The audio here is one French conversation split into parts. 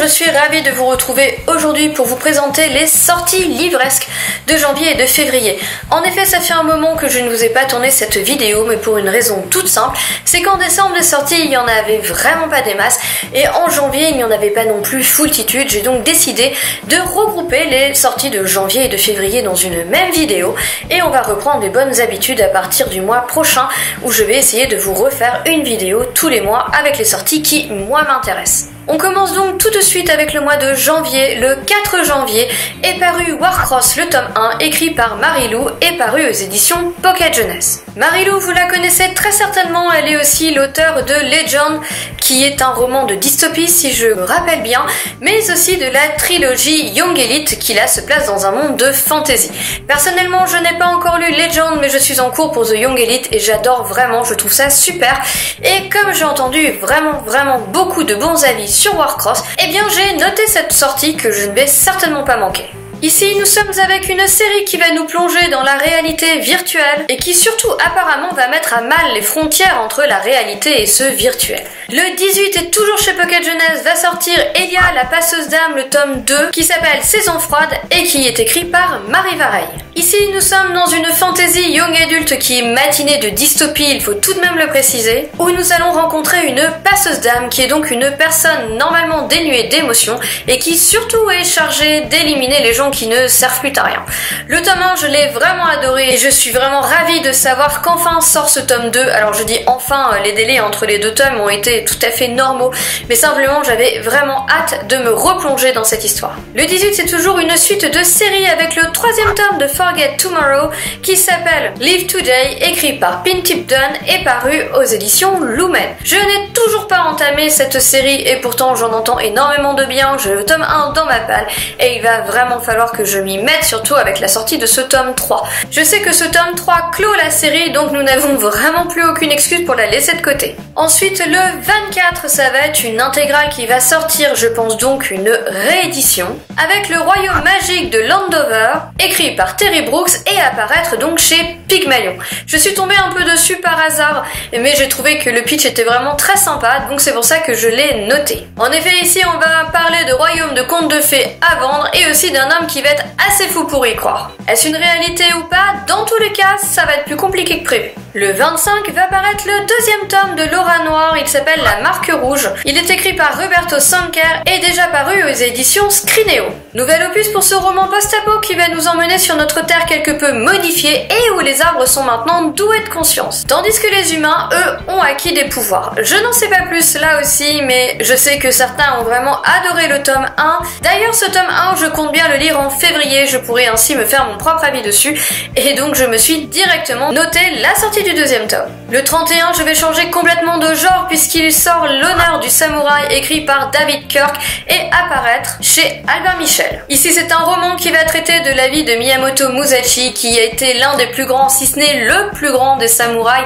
je suis ravie de vous retrouver aujourd'hui pour vous présenter les sorties livresques de janvier et de février. En effet, ça fait un moment que je ne vous ai pas tourné cette vidéo, mais pour une raison toute simple, c'est qu'en décembre, les sorties, il n'y en avait vraiment pas des masses, et en janvier, il n'y en avait pas non plus foultitude. J'ai donc décidé de regrouper les sorties de janvier et de février dans une même vidéo, et on va reprendre les bonnes habitudes à partir du mois prochain, où je vais essayer de vous refaire une vidéo tous les mois avec les sorties qui, moi, m'intéressent. On commence donc tout de suite avec le mois de janvier. Le 4 janvier est paru Warcross, le tome 1, écrit par Marie-Lou et paru aux éditions Pocket Jeunesse. Marie-Lou, vous la connaissez très certainement, elle est aussi l'auteure de Legend, qui est un roman de dystopie si je me rappelle bien, mais aussi de la trilogie Young Elite qui là se place dans un monde de fantasy. Personnellement, je n'ai pas encore lu Legend, mais je suis en cours pour The Young Elite et j'adore vraiment, je trouve ça super. Et comme j'ai entendu vraiment beaucoup de bons avis sur Warcross, eh bien j'ai noté cette sortie que je ne vais certainement pas manquer. Ici, nous sommes avec une série qui va nous plonger dans la réalité virtuelle et qui surtout apparemment va mettre à mal les frontières entre la réalité et ce virtuel. Le 18 est toujours chez Pocket Jeunesse, va sortir Elia, la passeuse d'âme, le tome 2, qui s'appelle Saison froide et qui est écrit par Marie Vareille. Ici, nous sommes dans une fantasy young adulte qui est matinée de dystopie, il faut tout de même le préciser, où nous allons rencontrer une passeuse d'âme qui est donc une personne normalement dénuée d'émotions et qui surtout est chargée d'éliminer les gens qui ne servent plus à rien. Le tome 1, je l'ai vraiment adoré et je suis vraiment ravie de savoir qu'enfin sort ce tome 2. Alors je dis enfin, les délais entre les deux tomes ont été tout à fait normaux, mais simplement j'avais vraiment hâte de me replonger dans cette histoire. Le 18, c'est toujours une suite de série avec le 3e tome de Forget Tomorrow qui s'appelle Live Today, écrit par Pintip Dunn et paru aux éditions Lumen. Je n'ai toujours pas entamé cette série et pourtant j'en entends énormément de bien. J'ai le tome 1 dans ma palle et il va vraiment falloir que je m'y mette, surtout avec la sortie de ce tome 3. Je sais que ce tome 3 clôt la série, donc nous n'avons vraiment plus aucune excuse pour la laisser de côté. Ensuite, le 24, ça va être une intégrale qui va sortir, je pense donc une réédition, avec le royaume magique de Landover, écrit par Terry Brooks et apparaître donc chez Pygmalion. Je suis tombée un peu dessus par hasard, mais j'ai trouvé que le pitch était vraiment très sympa, donc c'est pour ça que je l'ai noté. En effet, ici on va parler de royaume de contes de fées à vendre et aussi d'un homme qui va être assez fou pour y croire. Est-ce une réalité ou pas? Dans tous les cas, ça va être plus compliqué que prévu. Le 25 va paraître le 2e tome de Laura Noir, il s'appelle La Marque Rouge. Il est écrit par Roberto Sanker et déjà paru aux éditions Scrineo. Nouvel opus pour ce roman post-apo qui va nous emmener sur notre terre quelque peu modifiée et où les arbres sont maintenant doués de conscience. Tandis que les humains, eux, ont acquis des pouvoirs. Je n'en sais pas plus là aussi, mais je sais que certains ont vraiment adoré le tome 1. D'ailleurs, ce tome 1, je compte bien le lire en février, je pourrais ainsi me faire mon propre avis dessus, et donc je me suis directement noté la sortie du 2e tome. Le 31, je vais changer complètement de genre puisqu'il sort L'honneur du samouraï écrit par David Kirk et apparaître chez Albin Michel. Ici, c'est un roman qui va traiter de la vie de Miyamoto Musashi qui a été l'un des plus grands, si ce n'est le plus grand des samouraïs.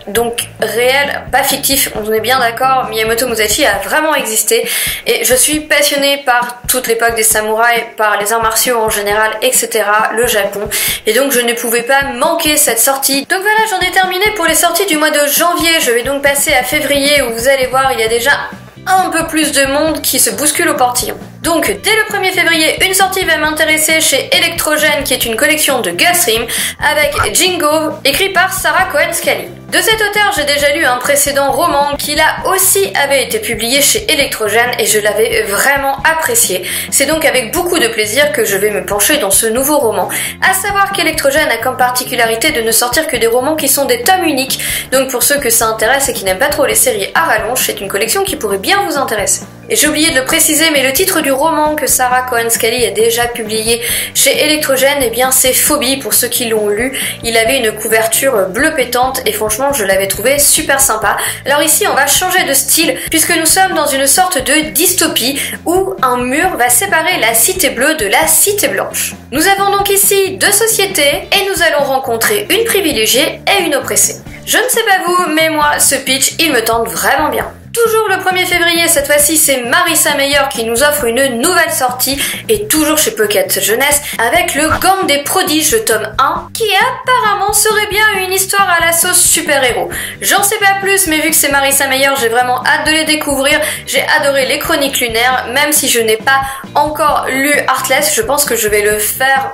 Donc réel, pas fictif, on est bien d'accord, Miyamoto Musashi a vraiment existé et je suis passionnée par toute l'époque des samouraïs, par les arts martiaux en général, etc., le Japon, et donc je ne pouvais pas manquer cette sortie. Donc voilà, j'en ai terminé pour les sorties du mois de janvier, je vais donc passer à février où vous allez voir, il y a déjà un peu plus de monde qui se bouscule au portillon. Donc, dès le 1er février, une sortie va m'intéresser chez Electrogène, qui est une collection de Gusrim, avec Jingo, écrit par Sarah Cohen-Scalie. De cet auteur, j'ai déjà lu un précédent roman qui là aussi avait été publié chez Electrogène et je l'avais vraiment apprécié. C'est donc avec beaucoup de plaisir que je vais me pencher dans ce nouveau roman. À savoir qu'Electrogène a comme particularité de ne sortir que des romans qui sont des tomes uniques. Donc pour ceux que ça intéresse et qui n'aiment pas trop les séries à rallonge, c'est une collection qui pourrait bien vous intéresser. Et j'ai oublié de le préciser, mais le titre du roman que Sarah Cohen-Scalie a déjà publié chez Electrogène, eh bien c'est Phobie pour ceux qui l'ont lu. Il avait une couverture bleu pétante et franchement je l'avais trouvé super sympa. Alors ici on va changer de style puisque nous sommes dans une sorte de dystopie où un mur va séparer la cité bleue de la cité blanche. Nous avons donc ici deux sociétés et nous allons rencontrer une privilégiée et une oppressée. Je ne sais pas vous, mais moi ce pitch il me tente vraiment bien. Toujours le 1er février, cette fois-ci c'est Marissa Meyer qui nous offre une nouvelle sortie, et toujours chez Pocket Jeunesse, avec le Gang des Prodiges, le tome 1, qui apparemment serait bien une histoire à la sauce super-héros. J'en sais pas plus, mais vu que c'est Marissa Meyer, j'ai vraiment hâte de les découvrir. J'ai adoré les Chroniques lunaires, même si je n'ai pas encore lu Heartless, je pense que je vais le faire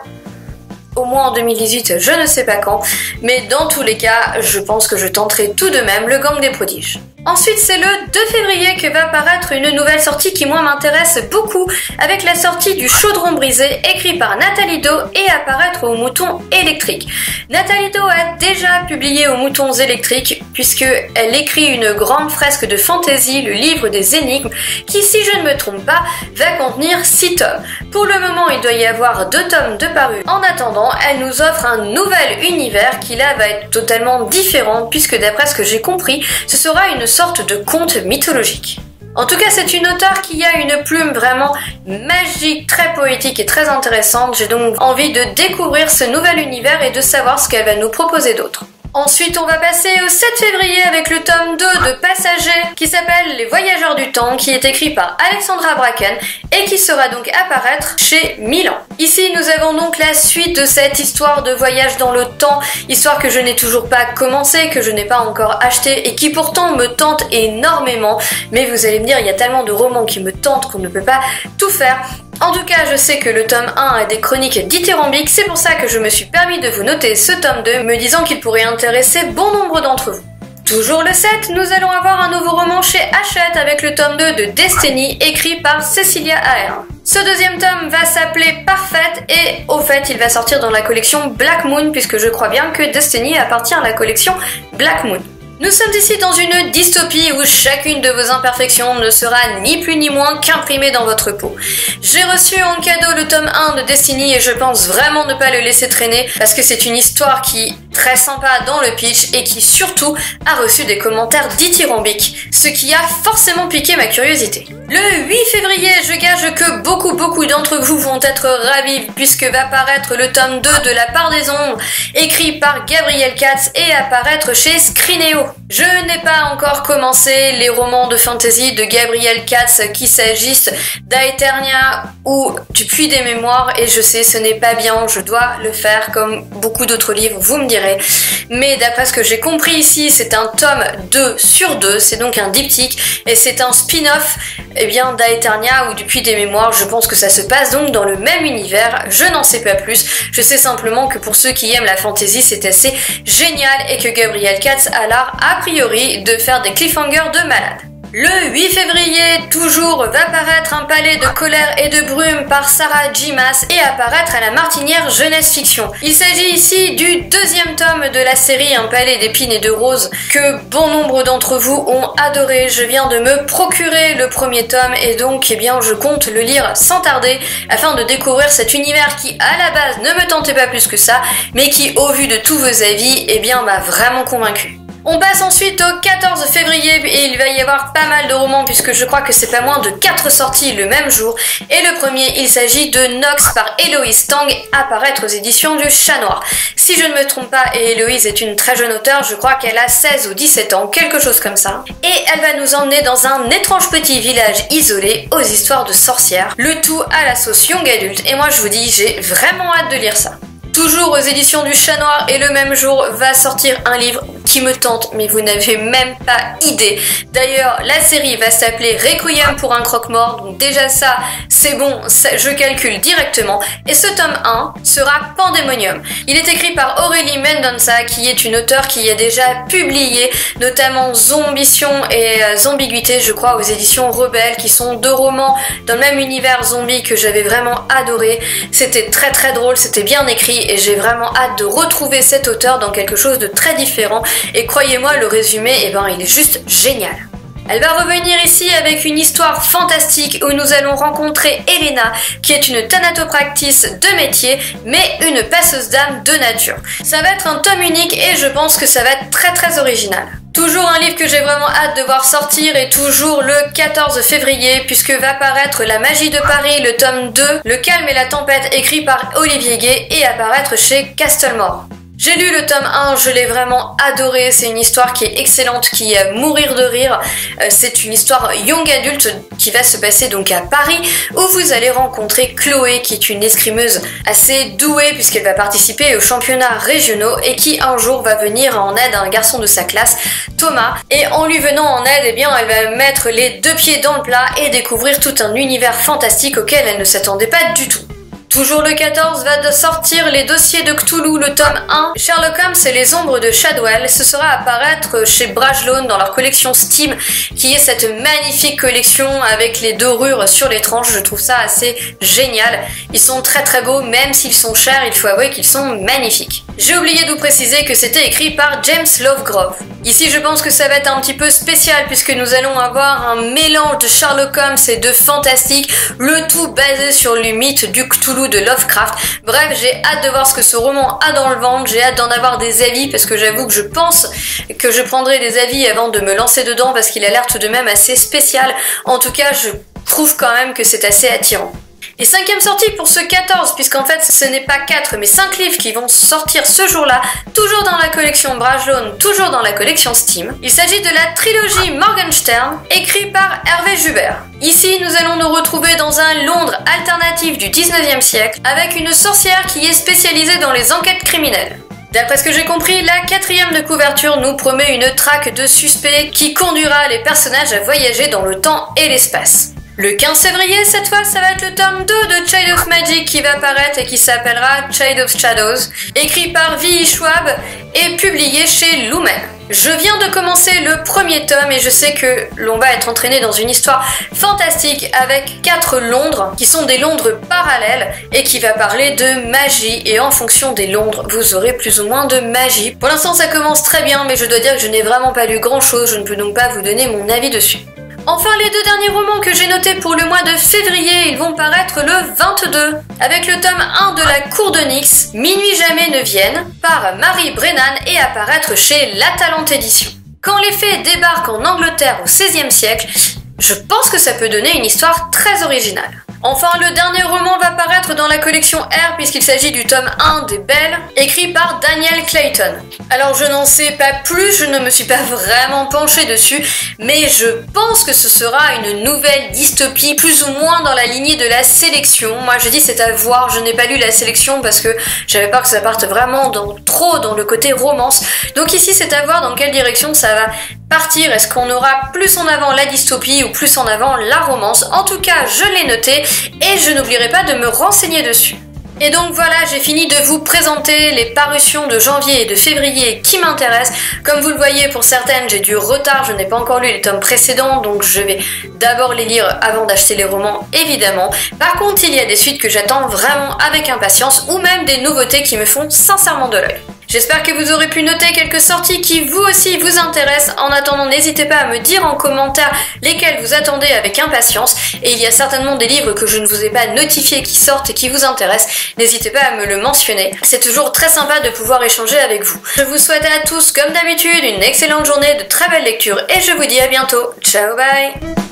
au moins en 2018, je ne sais pas quand, mais dans tous les cas, je pense que je tenterai tout de même le Gang des Prodiges. Ensuite, c'est le 2 février que va paraître une nouvelle sortie qui, moi, m'intéresse beaucoup, avec la sortie du Chaudron brisé, écrit par Nathalie Do et apparaître aux Moutons électriques. Nathalie Do a déjà publié aux Moutons électriques, puisqu'elle écrit une grande fresque de fantasy, le livre des énigmes, qui, si je ne me trompe pas, va contenir 6 tomes. Pour le moment, il doit y avoir 2 tomes de parus. En attendant, elle nous offre un nouvel univers qui, là, va être totalement différent, puisque d'après ce que j'ai compris, ce sera une sorte de conte mythologique. En tout cas, c'est une auteure qui a une plume vraiment magique, très poétique et très intéressante. J'ai donc envie de découvrir ce nouvel univers et de savoir ce qu'elle va nous proposer d'autre. Ensuite, on va passer au 7 février avec le tome 2 de Passagers qui s'appelle Les Voyageurs du Temps, qui est écrit par Alexandra Bracken et qui sera donc apparaître chez Milan. Ici, nous avons donc la suite de cette histoire de voyage dans le temps, histoire que je n'ai toujours pas commencé, que je n'ai pas encore acheté et qui pourtant me tente énormément. Mais vous allez me dire, il y a tellement de romans qui me tentent qu'on ne peut pas tout faire. En tout cas, je sais que le tome 1 a des chroniques dithyrambiques, c'est pour ça que je me suis permis de vous noter ce tome 2, me disant qu'il pourrait intéresser bon nombre d'entre vous. Toujours le 7, nous allons avoir un nouveau roman chez Hachette avec le tome 2 de Destiny, écrit par Cecilia Ahern. Ce deuxième tome va s'appeler Parfaite et au fait, il va sortir dans la collection Black Moon, puisque je crois bien que Destiny appartient à la collection Black Moon. Nous sommes ici dans une dystopie où chacune de vos imperfections ne sera ni plus ni moins qu'imprimée dans votre peau. J'ai reçu en cadeau le tome 1 de Destiny et je pense vraiment ne pas le laisser traîner parce que c'est une histoire qui est très sympa dans le pitch et qui surtout a reçu des commentaires dithyrambiques, ce qui a forcément piqué ma curiosité. Le 8 février, je gage que beaucoup d'entre vous vont être ravis puisque va paraître le tome 2 de La Part des Ombres, écrit par Gabriel Katz et apparaître chez Scrineo. Je n'ai pas encore commencé les romans de fantasy de Gabriel Katz, qu'il s'agisse d'Aeternia ou du Puits des Mémoires, et je sais ce n'est pas bien, je dois le faire comme beaucoup d'autres livres, vous me direz. Mais d'après ce que j'ai compris ici, c'est un tome 2 sur 2, c'est donc un diptyque, et c'est un spin-off d'Aeternia ou du Puits des Mémoires. Je pense que ça se passe donc dans le même univers, je n'en sais pas plus. Je sais simplement que pour ceux qui aiment la fantasy, c'est assez génial et que Gabriel Katz a l'art, a priori, de faire des cliffhangers de malade. Le 8 février, toujours, va paraître Un palais de colère et de brume par Sarah J. Maas et apparaître à la Martinière Jeunesse Fiction. Il s'agit ici du deuxième tome de la série Un palais d'épines et de roses que bon nombre d'entre vous ont adoré. Je viens de me procurer le premier tome et donc je compte le lire sans tarder afin de découvrir cet univers qui à la base ne me tentait pas plus que ça, mais qui au vu de tous vos avis m'a vraiment convaincu. On passe ensuite au 14 février et il va y avoir pas mal de romans puisque je crois que c'est pas moins de 4 sorties le même jour. Et le premier, il s'agit de Nox par Héloïse Tang, apparaître aux éditions du Chat Noir. Si je ne me trompe pas, et Héloïse est une très jeune auteure, je crois qu'elle a 16 ou 17 ans, quelque chose comme ça. Et elle va nous emmener dans un étrange petit village isolé aux histoires de sorcières, le tout à la sauce young adulte. Et moi je vous dis, j'ai vraiment hâte de lire ça. Toujours aux éditions du Chat Noir et le même jour va sortir un livre qui me tente, mais vous n'avez même pas idée. D'ailleurs, la série va s'appeler Requiem pour un croque-mort, donc déjà ça, c'est bon, je calcule directement. Et ce tome 1 sera Pandemonium. Il est écrit par Aurélie Mendonça, qui est une auteure qui a déjà publié notamment Zombition et Zombiguïté, je crois, aux éditions Rebelle, qui sont 2 romans dans le même univers zombie que j'avais vraiment adoré. C'était très drôle, c'était bien écrit et j'ai vraiment hâte de retrouver cet auteur dans quelque chose de très différent. Et croyez-moi, le résumé, il est juste génial. Elle va revenir ici avec une histoire fantastique où nous allons rencontrer Elena, qui est une thanatopractice de métier, mais une passeuse d'âme de nature. Ça va être un tome unique et je pense que ça va être très original. Toujours un livre que j'ai vraiment hâte de voir sortir et toujours le 14 février puisque va paraître La Magie de Paris, le tome 2, Le Calme et la Tempête écrit par Olivier Gay et apparaître chez Castlemore. J'ai lu le tome 1, je l'ai vraiment adoré, c'est une histoire qui est excellente, qui est à mourir de rire. C'est une histoire young adulte qui va se passer donc à Paris, où vous allez rencontrer Chloé, qui est une escrimeuse assez douée puisqu'elle va participer aux championnats régionaux et qui un jour va venir en aide à un garçon de sa classe, Thomas. Et en lui venant en aide, eh bien, elle va mettre les deux pieds dans le plat et découvrir tout un univers fantastique auquel elle ne s'attendait pas du tout. Toujours le 14 va de sortir les dossiers de Cthulhu, le tome 1. Sherlock Holmes et les ombres de Shadwell. Ce sera apparaître chez Brajlon dans leur collection Steam, qui est cette magnifique collection avec les dorures sur les tranches. Je trouve ça assez génial. Ils sont très très beaux, même s'ils sont chers, il faut avouer qu'ils sont magnifiques. J'ai oublié de vous préciser que c'était écrit par James Lovegrove. Ici, je pense que ça va être un petit peu spécial puisque nous allons avoir un mélange de Sherlock Holmes et de fantastique, le tout basé sur le mythe du Cthulhu de Lovecraft. Bref, j'ai hâte de voir ce que ce roman a dans le ventre, j'ai hâte d'en avoir des avis parce que j'avoue que je pense que je prendrai des avis avant de me lancer dedans parce qu'il a l'air tout de même assez spécial. En tout cas, je trouve quand même que c'est assez attirant. Et cinquième sortie pour ce 14, puisqu'en fait ce n'est pas 4 mais 5 livres qui vont sortir ce jour-là, toujours dans la collection Brajlon, toujours dans la collection Steam. Il s'agit de la trilogie Morgenstern, écrite par Hervé Jubert. Ici, nous allons nous retrouver dans un Londres alternatif du 19e siècle, avec une sorcière qui est spécialisée dans les enquêtes criminelles. D'après ce que j'ai compris, la 4e de couverture nous promet une traque de suspects qui conduira les personnages à voyager dans le temps et l'espace. Le 15 février, cette fois, ça va être le tome 2 de Child of Magic qui va paraître et qui s'appellera Child of Shadows, écrit par V.E. Schwab et publié chez Lumen. Je viens de commencer le premier tome et je sais que l'on va être entraîné dans une histoire fantastique avec 4 Londres qui sont des Londres parallèles et qui va parler de magie et en fonction des Londres, vous aurez plus ou moins de magie. Pour l'instant, ça commence très bien mais je dois dire que je n'ai vraiment pas lu grand chose, je ne peux donc pas vous donner mon avis dessus. Enfin, les 2 derniers romans que j'ai notés pour le mois de février, ils vont paraître le 22, avec le tome 1 de La Cour de Nyx, Minuit jamais ne vienne, par Marie Brennan et apparaître chez La Talente Édition. Quand les fées débarquent en Angleterre au XVIe siècle, je pense que ça peut donner une histoire très originale. Enfin, le dernier roman va paraître dans la collection R puisqu'il s'agit du tome 1 des Belles, écrit par Daniel Clayton. Alors je n'en sais pas plus, je ne me suis pas vraiment penchée dessus, mais je pense que ce sera une nouvelle dystopie plus ou moins dans la lignée de La Sélection. Moi je dis c'est à voir, je n'ai pas lu La Sélection parce que j'avais peur que ça parte vraiment trop dans le côté romance. Donc ici c'est à voir dans quelle direction ça va partir. Est-ce qu'on aura plus en avant la dystopie ou plus en avant la romance? En tout cas, je l'ai noté et je n'oublierai pas de me renseigner dessus. Et donc voilà, j'ai fini de vous présenter les parutions de janvier et de février qui m'intéressent. Comme vous le voyez, pour certaines, j'ai du retard, je n'ai pas encore lu les tomes précédents, donc je vais d'abord les lire avant d'acheter les romans, évidemment. Par contre, il y a des suites que j'attends vraiment avec impatience, ou même des nouveautés qui me font sincèrement de l'œil. J'espère que vous aurez pu noter quelques sorties qui vous aussi vous intéressent. En attendant, n'hésitez pas à me dire en commentaire lesquelles vous attendez avec impatience. Et il y a certainement des livres que je ne vous ai pas notifiés qui sortent et qui vous intéressent. N'hésitez pas à me le mentionner. C'est toujours très sympa de pouvoir échanger avec vous. Je vous souhaite à tous, comme d'habitude, une excellente journée, de très belles lectures et je vous dis à bientôt. Ciao, bye!